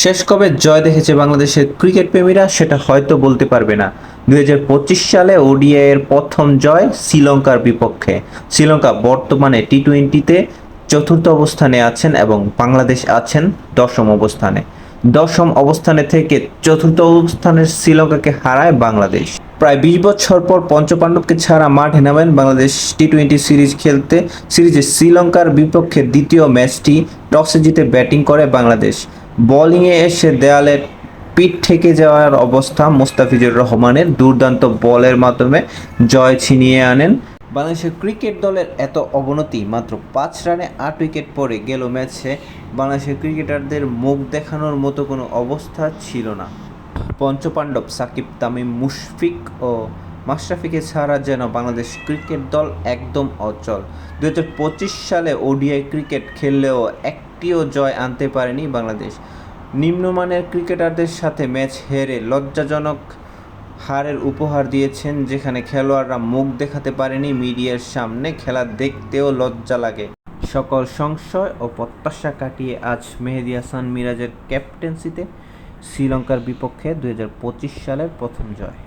শেষ কবে জয় দেখেছে বাংলাদেশের ক্রিকেট প্রেমীরা সেটা হয়তো বলতে পারবে না। 2025 সালে ওডিআই এর প্রথম জয় শ্রীলঙ্কার বিপক্ষে। শ্রীলঙ্কা বর্তমানে টি-20তে চতুর্থ অবস্থানে আছেন এবং বাংলাদেশ আছেন দশম অবস্থানে। দশম অবস্থানে থেকে চতুর্থ অবস্থানের শ্রীলঙ্কাকে হারায় বাংলাদেশ। প্রায় 20 বছর পর পঞ্চপাণ্ডবকে ছাড়া মাঠে নামেন বাংলাদেশ টি-20 সিরিজ খেলতে। সিরিজে শ্রীলঙ্কার বিপক্ষে দ্বিতীয় ম্যাচটি টসে জিতে ব্যাটিং করে বাংলাদেশ। বোলিংয়ে এসে দেয়ালে পিঠ ঠেকে যাওয়ার অবস্থা মোস্তাফিজুর রহমানের দুর্দান্ত বলের মাধ্যমে জয় ছিনিয়ে আনেন। বাংলাদেশের ক্রিকেট দলের এত অবনতি মাত্র 5 রানে 8 উইকেট পড়ে গেল ম্যাচে বাংলাদেশের ক্রিকেটারদের মুখ দেখানোর মতো কোনো অবস্থা ছিল না। পঞ্চপাণ্ডব সাকিব, তামিম, মুশফিক ও মাশরাফিকে ছাড়া যেন বাংলাদেশ ক্রিকেট দল একদম অচল। 2025 সালে ওডিআই ক্রিকেট খেললেও একটিও জয় আনতে পারেনি বাংলাদেশ। নিম্নমানের ক্রিকেটারদের সাথে ম্যাচ হেরে লজ্জাজনক হারের উপহার দিয়েছেন, যেখানে খেলোয়াড়রা মুখ দেখাতে পারেনি মিডিয়ার সামনে, খেলা দেখতেও লজ্জা লাগে। সকল সংশয় ও প্রত্যাশা কাটিয়ে আজ মেহেদী হাসান মিরাজের ক্যাপ্টেন্সিতে শ্রীলঙ্কার বিপক্ষে 2025 সালের প্রথম জয়।